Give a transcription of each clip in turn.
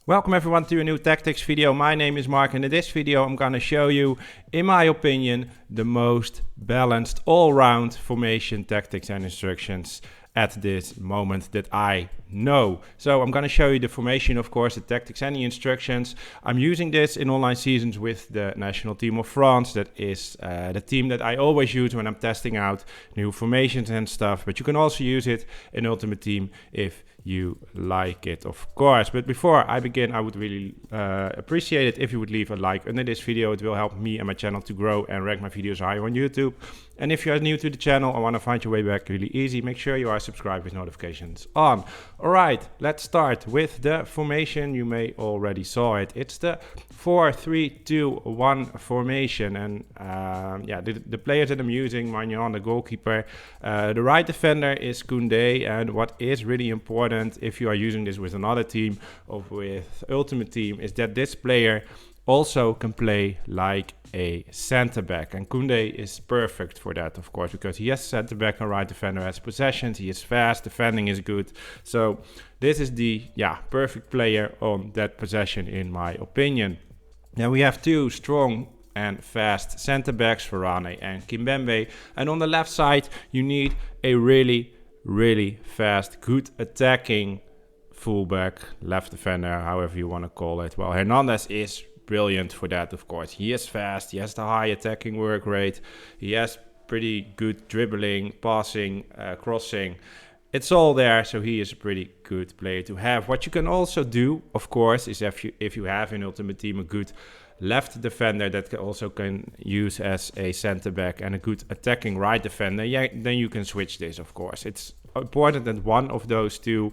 Welcome everyone to a new tactics video. My name is Mark, and in this video I'm gonna show you, in my opinion, the most balanced all-round formation tactics and instructions at this moment that I know. So I'm gonna show you the formation, of course, the tactics and the instructions. I'm using this in online seasons with the national team of France. That is the team that I always use when I'm testing out new formations and stuff. But you can also use it in Ultimate Team if you like it, of course. But before I begin, I would really appreciate it if you would leave a like under this video. It will help me and my channel to grow and rank my videos higher on YouTube. And if you are new to the channel and want to find your way back really easy, make sure you are subscribed with notifications on. Alright, let's start with the formation. You may already saw it. It's the 4-3-2-1 formation. And yeah, the players that I'm using, Magnan, the goalkeeper. The right defender is Koundé. And what is really important if you are using this with another team or with Ultimate Team is that this player also can play like a center back, and Koundé is perfect for that, of course, because he has center back and right defender, has possessions, he is fast, defending is good. So this is the perfect player on that possession, in my opinion. Now we have two strong and fast center backs, Varane and Kimpembe, and on the left side you need a really fast, good attacking fullback, left defender, however you want to call it. Well, Hernandez is brilliant for that, of course. He is fast, he has the high attacking work rate, he has pretty good dribbling, passing, crossing. It's all there, so he is a pretty good player to have. What you can also do, of course, is if you have in Ultimate Team a good left defender that also can use as a center back and a good attacking right defender, then you can switch this, of course. It's important that one of those two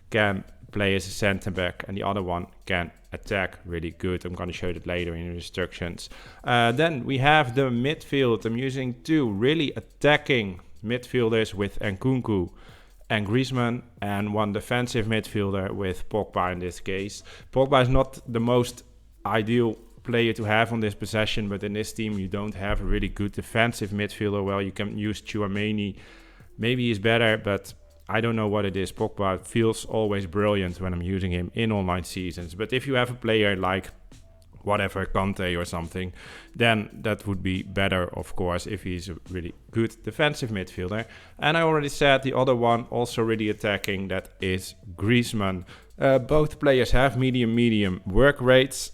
can play as a center back and the other one can attack really good. I'm going to show that later in the instructions. Then we have the midfield. I'm using two really attacking midfielders with Nkunku and Griezmann, and one defensive midfielder with Pogba in this case. Pogba is not the most ideal player to have on this possession, but in this team you don't have a really good defensive midfielder. Well, you can use Tchouaméni. Maybe he's better, but I don't know what it is. Pogba feels always brilliant when I'm using him in online seasons. But if you have a player like whatever, Kante or something, then that would be better, of course, if he's a really good defensive midfielder. And I already said the other one, also really attacking, that is Griezmann. Both players have medium work rates.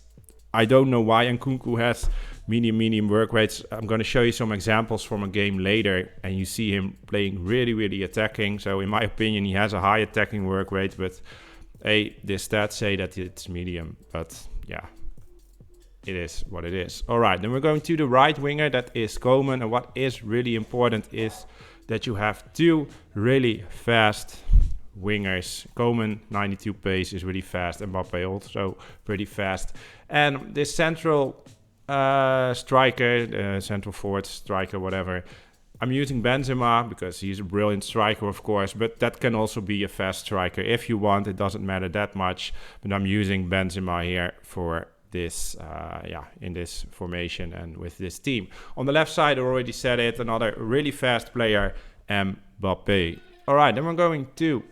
I don't know why Nkunku has medium work rates. I'm going to show you some examples from a game later, and you see him playing really attacking. So in my opinion, he has a high attacking work rate, but the stats say that it's medium. But yeah, it is what it is. All right, then we're going to the right winger, that is Coman. And what is really important is that you have two really fast wingers. Coman, 92 pace, is really fast. Mbappe also pretty fast. And this central striker, central forward striker, whatever, I'm using Benzema because he's a brilliant striker, of course, but that can also be a fast striker if you want. It doesn't matter that much, but I'm using Benzema here for this in this formation and with this team. On the left side, I already said it, another really fast player, Mbappe. All right, then we're going to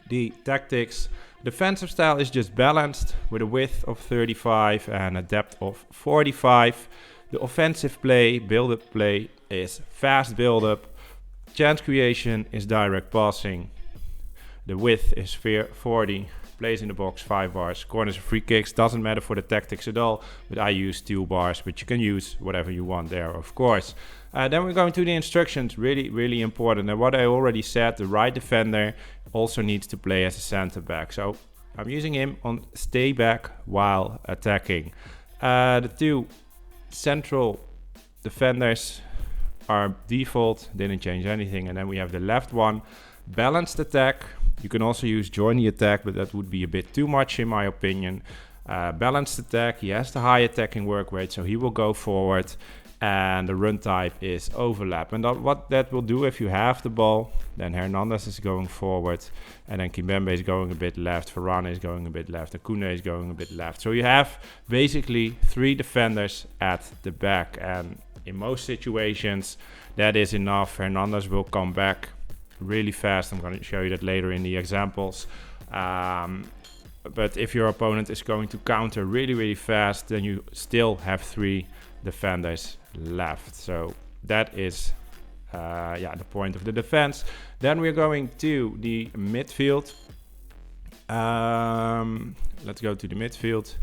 the tactics. Defensive style is just balanced with a width of 35 and a depth of 45. The offensive play, build-up play, is fast build-up. Chance creation is direct passing. The width is 40. Plays in the box 5 bars. Corners and free kicks, doesn't matter for the tactics at all, but I use 2 bars, but you can use whatever you want there, of course. Then we're going to the instructions, really important. And what I already said, the right defender also needs to play as a center back. So I'm using him on stay back while attacking. The two central defenders are default, didn't change anything. And then we have the left one, balanced attack. You can also use join the attack, but that would be a bit too much in my opinion. Balanced attack, he has the high attacking work rate, so he will go forward. And the run type is overlap. And what that will do, if you have the ball, then Hernandez is going forward, and then Kimpembe is going a bit left, Varane is going a bit left, and Koundé is going a bit left. So you have basically 3 defenders at the back, and in most situations that is enough. Hernandez will come back really fast. I'm going to show you that later in the examples. But if your opponent is going to counter really, really fast, then you still have 3 defenders left. So that is the point of the defense. Then we're going to the midfield. Let's go to the midfield.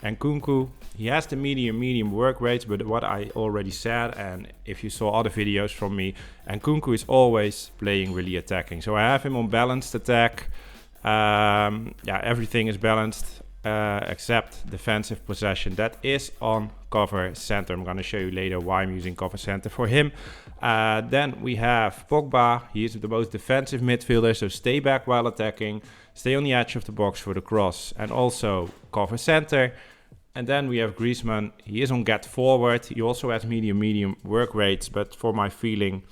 And Nkunku, he has the medium work rates, but what I already said, and if you saw other videos from me, and Nkunku is always playing really attacking. So I have him on balanced attack. Everything is balanced except defensive possession. That is on cover center. I'm going to show you later why I'm using cover center for him. Then we have Pogba. He is the most defensive midfielder, so stay back while attacking. Stay on the edge of the box for the cross and also cover center. And then we have Griezmann. He is on get forward. He also has medium work rates, but for my feeling,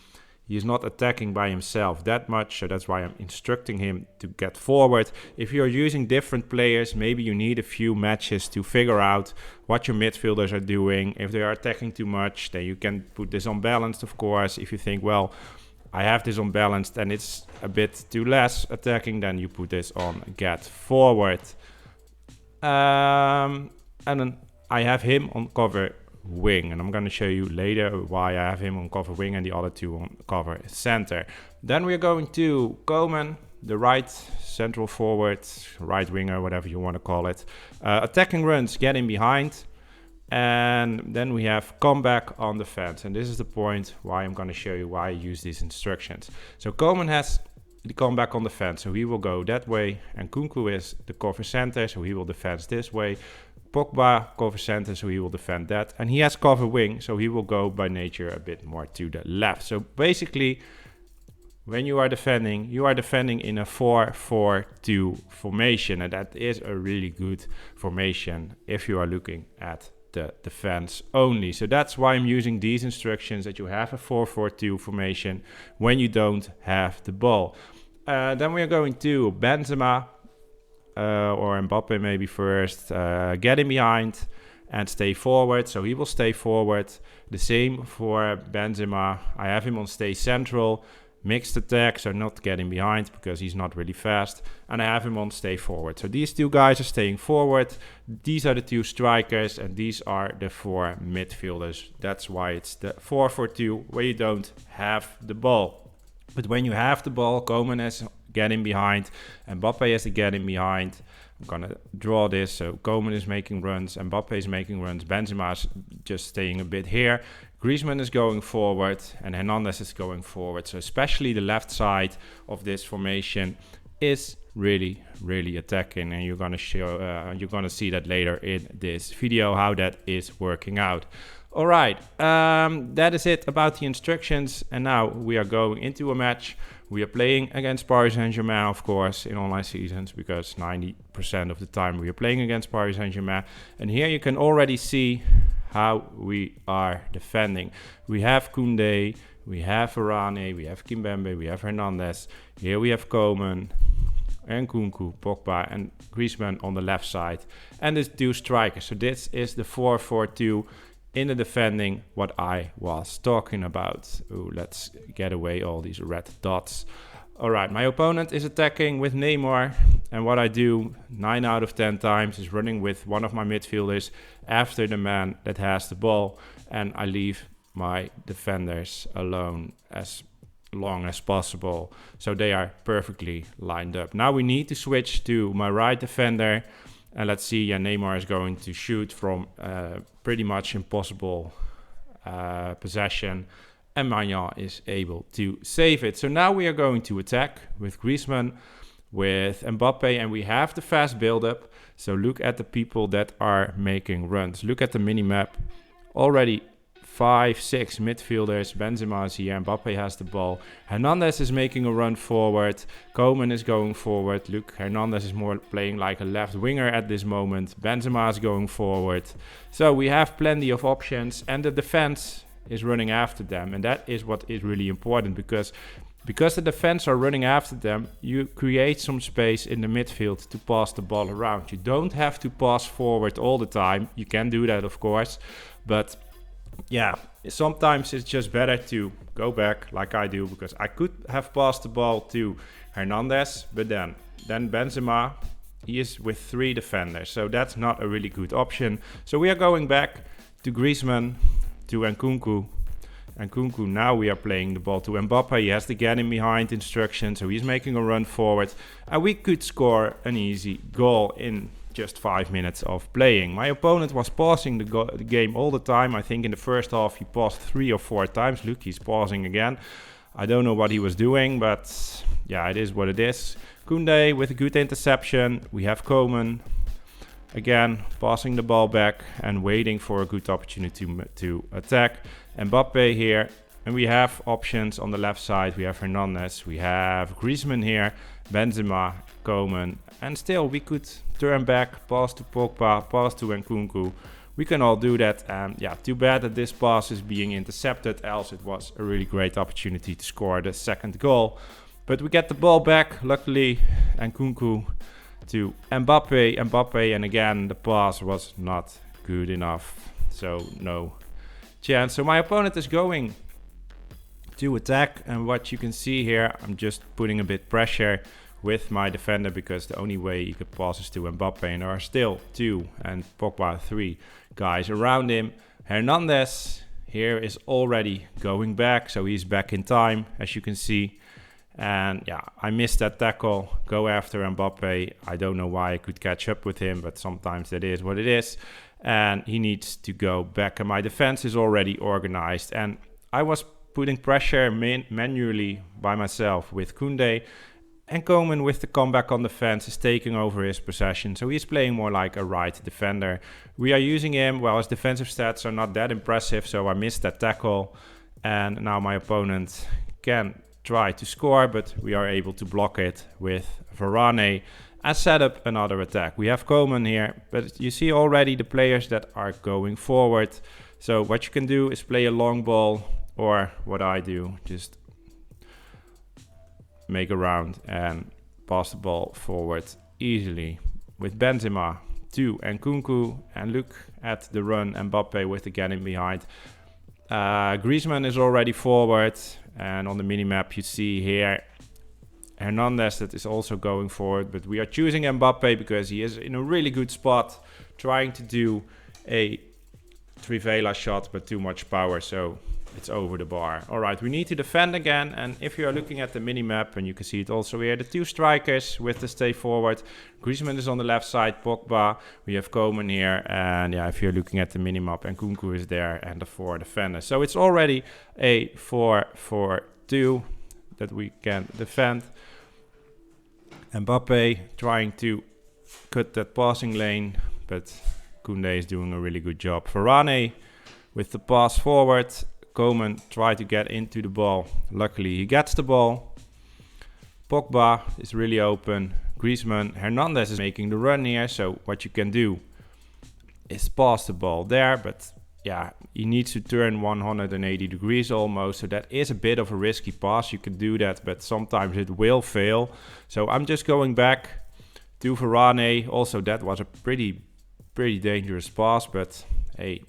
he is not attacking by himself that much, so that's why I'm instructing him to get forward. If you're using different players, maybe you need a few matches to figure out what your midfielders are doing. If they are attacking too much, then you can put this on balanced, of course. If you think, well, I have this on balanced and it's a bit too less attacking, then you put this on get forward. And then I have him on cover wing, and I'm going to show you later why I have him on cover wing and the other 2 on cover center. Then we're going to Koeman, the right central forward, right winger, whatever you want to call it. Attacking runs, get in behind. And then we have comeback on defense, and this is the point why I'm going to show you why I use these instructions. So Koeman has the comeback on defense, so he will go that way, and Nkunku is the cover center, so he will defend this way. Pogba cover center, so he will defend that, and he has cover wing, so he will go by nature a bit more to the left. So basically, when you are defending in a 4-4-2 formation, and that is a really good formation if you are looking at the defense only. So that's why I'm using these instructions, that you have a 4-4-2 formation when you don't have the ball. Then we are going to Benzema or Mbappe maybe first. Get in behind and stay forward. So he will stay forward. The same for Benzema. I have him on stay central. Mixed attack, so not getting behind because he's not really fast. And I have him on stay forward. So these 2 guys are staying forward. These are the 2 strikers, and these are the 4 midfielders. That's why it's the 4-4-2, where you don't have the ball. But when you have the ball, Koeman is getting behind, and Mbappe is getting behind. I'm gonna draw this. So Koeman is making runs, Mbappe is making runs, Benzema is just staying a bit here. Griezmann is going forward and Hernandez is going forward. So especially the left side of this formation is really, really attacking, and you're gonna see that later in this video how that is working out. All right, that is it about the instructions, and now we are going into a match. We are playing against Paris Saint-Germain, of course, in online seasons, because 90% of the time we are playing against Paris Saint-Germain. And here you can already see how we are defending. We have Koundé, we have Varane, we have Kimpembe, we have Hernandez. Here we have Koeman and Nkunku, Pogba and Griezmann on the left side. And the 2 strikers. So this is the 4-4-2 in the defending, what I was talking about. Ooh, let's get away all these red dots. All right, my opponent is attacking with Neymar, and what I do 9 out of 10 times is running with one of my midfielders after the man that has the ball, and I leave my defenders alone as long as possible, so they are perfectly lined up. Now we need to switch to my right defender, and let's see, Neymar is going to shoot from pretty much impossible possession, and Maignan is able to save it. So now we are going to attack with Griezmann, with Mbappe, and we have the fast build-up. So look at the people that are making runs. Look at the mini-map. Already 5-6 midfielders. Benzema is here, Mbappe has the ball. Hernandez is making a run forward. Koeman is going forward. Look, Hernandez is more playing like a left winger at this moment. Benzema is going forward. So we have plenty of options, and the defense is running after them, and that is what is really important, because the defense are running after them, you create some space in the midfield to pass the ball around. You don't have to pass forward all the time. You can do that, of course, but yeah, sometimes it's just better to go back like I do, because I could have passed the ball to Hernandez, but then Benzema he is with 3 defenders, so that's not a really good option. So we are going back to Griezmann, to Nkunku. Nkunku, now we are playing the ball to Mbappe. He has to get in behind instruction, so he's making a run forward. And we could score an easy goal in just 5 minutes of playing. My opponent was pausing the game all the time. I think in the first half he paused 3 or 4 times. Look, he's pausing again. I don't know what he was doing, but yeah, it is what it is. Koundé with a good interception. We have Coman again passing the ball back and waiting for a good opportunity to attack. Mbappe here, and we have options on the left side. We have Hernandez, we have Griezmann here, Benzema, Coman, and still we could turn back, pass to Pogba, pass to Nkunku. We can all do that, and yeah, too bad that this pass is being intercepted, else it was a really great opportunity to score the second goal. But we get the ball back, luckily, Nkunku to Mbappe, and again the pass was not good enough, so no chance. So my opponent is going to attack, and what you can see here, I'm just putting a bit pressure with my defender because the only way he could pass is to Mbappe, and there are still 2 and Pogba 3 guys around him. Hernandez here is already going back, so he's back in time, as you can see. And yeah, I missed that tackle, go after Mbappe. I don't know why I could catch up with him, but sometimes that is what it is. And he needs to go back, and my defense is already organized. And I was putting pressure manually by myself with Koundé, and Coman with the comeback on defense is taking over his possession. So he's playing more like a right defender. We are using him, well, his defensive stats are not that impressive, so I missed that tackle. And now my opponent can try to score, but we are able to block it with Varane and set up another attack. We have Coman here, but you see already the players that are going forward. So what you can do is play a long ball, or what I do, just make a round and pass the ball forward easily with Benzema to Nkunku, and look at the run, Mbappe with the getting behind. Griezmann is already forward, and on the mini-map you see here Hernandez that is also going forward, but we are choosing Mbappe because he is in a really good spot trying to do a Trivela shot, but too much power, so it's over the bar. Alright, we need to defend again, and if you are looking at the mini-map, and you can see it also here, the 2 strikers with the stay forward. Griezmann is on the left side, Pogba, we have Coman here, and yeah, if you're looking at the mini-map, and Nkunku is there, and the 4 defenders. So it's already a 4-4-2 that we can defend. Mbappe trying to cut that passing lane, but Koundé is doing a really good job. Varane with the pass forward. Coman tried to get into the ball. Luckily, he gets the ball. Pogba is really open. Griezmann, Hernandez is making the run here. So what you can do is pass the ball there. But yeah, he needs to turn 180 degrees almost. So that is a bit of a risky pass. You can do that, but sometimes it will fail. So I'm just going back to Varane. Also, that was a pretty dangerous pass, but hey,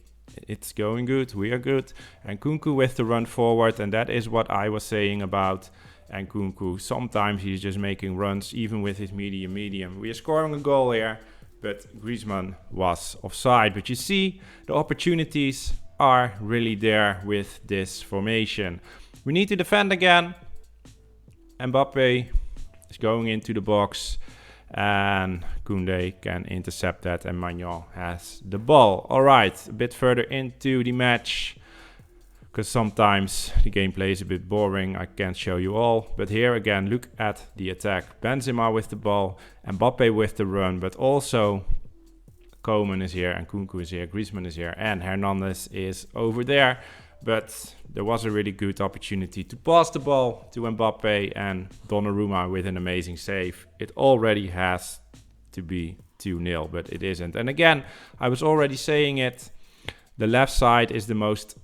it's going good, we are good. And Nkunku with the run forward, and that is what I was saying about Nkunku. Sometimes he's just making runs, even with his medium. We are scoring a goal here, but Griezmann was offside. But you see, the opportunities are really there with this formation. We need to defend again. Mbappe is going into the box, and Koundé can intercept that, and Maignan has the ball. Alright, a bit further into the match, because sometimes the gameplay is a bit boring, I can't show you all. But here again, look at the attack. Benzema with the ball, Mbappe with the run, but also Coman is here, and Nkunku is here, Griezmann is here, and Hernandez is over there. But there was a really good opportunity to pass the ball to Mbappe, and Donnarumma with an amazing save. It already has to be 2-0, but it isn't. And again, I was already saying it, the left side is the most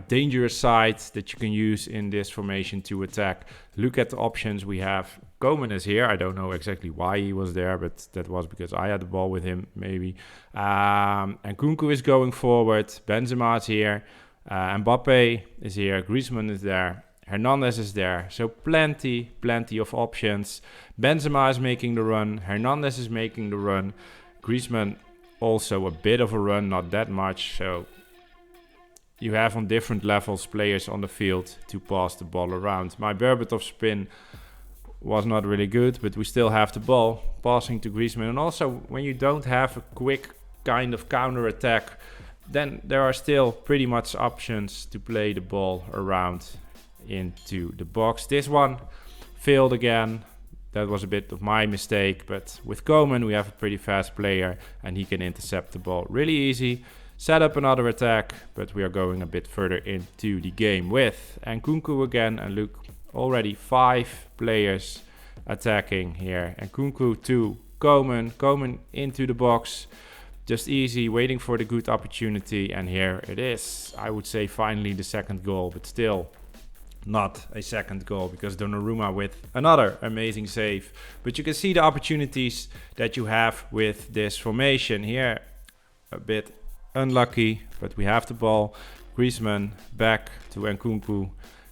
dangerous side that you can use in this formation to attack. Look at the options we have. Coman is here. I don't know exactly why he was there, but that was because I had the ball with him, maybe. And Nkunku is going forward. Benzema is here. Mbappe is here, Griezmann is there, Hernandez is there. So plenty of options. Benzema is making the run. Hernandez is making the run. Griezmann also a bit of a run, not that much. So you have on different levels players on the field to pass the ball around. My Berbatov spin was not really good, but we still have the ball passing to Griezmann. And also when you don't have a quick kind of counter attack, then there are still pretty much options to play the ball around into the box. This one failed again. That was a bit of my mistake, but with Koeman we have a pretty fast player and he can intercept the ball really easy. Set up another attack, but we are going a bit further into the game with Nkunku again, and look, already 5 players attacking here. Nkunku to Koeman, Koeman into the box, just easy, waiting for the good opportunity, and here it is. I would say finally the second goal, but still not a second goal because Donnarumma with another amazing save. But you can see the opportunities that you have with this formation here. A bit unlucky, but we have the ball. Griezmann back to Nkunku.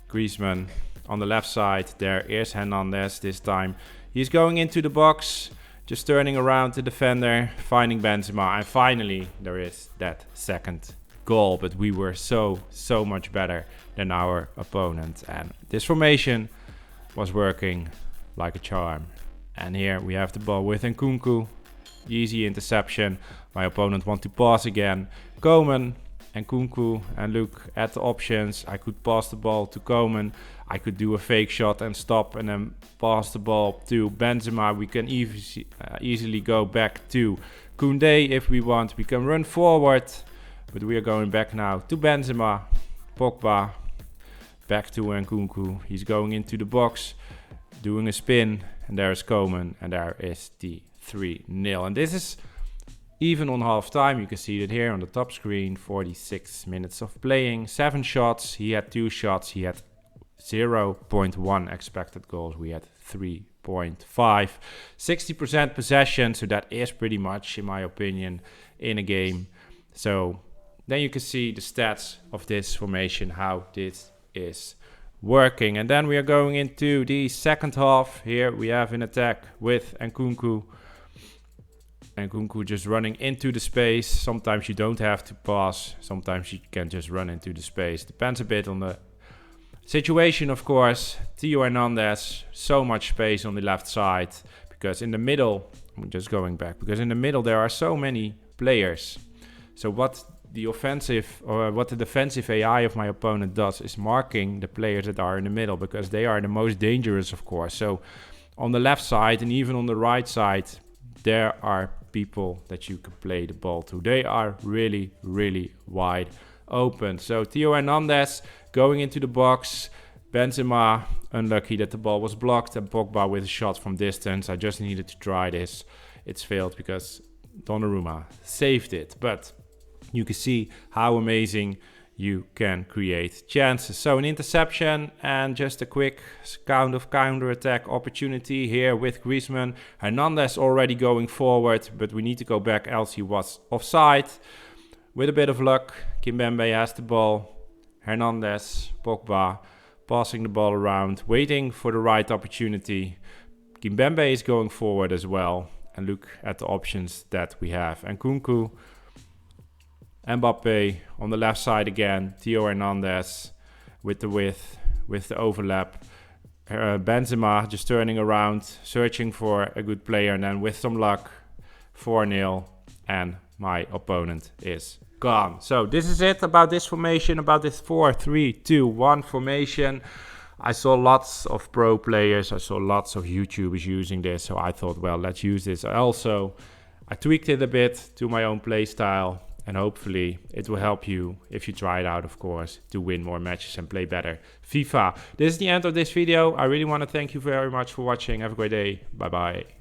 Griezmann on the left side. There is Hernandez this time. He's going into the box, just turning around the defender, finding Benzema, and finally there is that second goal. But we were so much better than our opponent, and this formation was working like a charm. And here we have the ball with Nkunku. Easy interception. My opponent wants to pass again. Koeman and Nkunku, and look at the options. I could pass the ball to Koeman. I could do a fake shot and stop and then pass the ball to Benzema. We can easily go back to Koundé if we want. We can run forward, but we are going back now to Benzema. Pogba back to Nkunku. He's going into the box, doing a spin, and there is Koeman, and there is the 3-0. And this is even on half time. You can see it here on the top screen. 46 minutes of playing, 7 shots. He had 2 shots. He had 0.1 expected goals. We had 3.5. 60% possession, so that is pretty much, in my opinion, in a game. So then you can see the stats of this formation, how this is working. And then we are going into the second half. Here we have an attack with Nkunku. Nkunku just running into the space. Sometimes you don't have to pass. Sometimes you can just run into the space. Depends a bit on the situation, of course. Theo Hernandez, so much space on the left side. Because in the middle, I'm just going back. Because in the middle there are so many players. So what the offensive or what the defensive AI of my opponent does is marking the players that are in the middle, because they are the most dangerous, of course. So on the left side and even on the right side, there are people that you can play the ball to. They are really wide open. So Theo Hernandez going into the box. Benzema unlucky that the ball was blocked, and Pogba with a shot from distance. I just needed to try this. It's failed because Donnarumma saved it. But you can see how amazing you can create chances. So an interception and just a quick counter attack opportunity here with Griezmann. Hernandez already going forward, but we need to go back else he was offside. With a bit of luck, Kimpembe has the ball. Hernandez, Pogba passing the ball around, waiting for the right opportunity. Kimpembe is going forward as well. And look at the options that we have. Nkunku, Mbappe on the left side again. Theo Hernandez with the width, with the overlap. Benzema just turning around, searching for a good player. And then with some luck, 4-0. And my opponent is gone. So this is it about this formation, about this 4-3-2-1 formation. I saw lots of pro players. I saw lots of YouTubers using this. So I thought, well, let's use this. I tweaked it a bit to my own play style. And hopefully it will help you, if you try it out, of course, to win more matches and play better FIFA. This is the end of this video. I really want to thank you very much for watching. Have a great day. Bye-bye.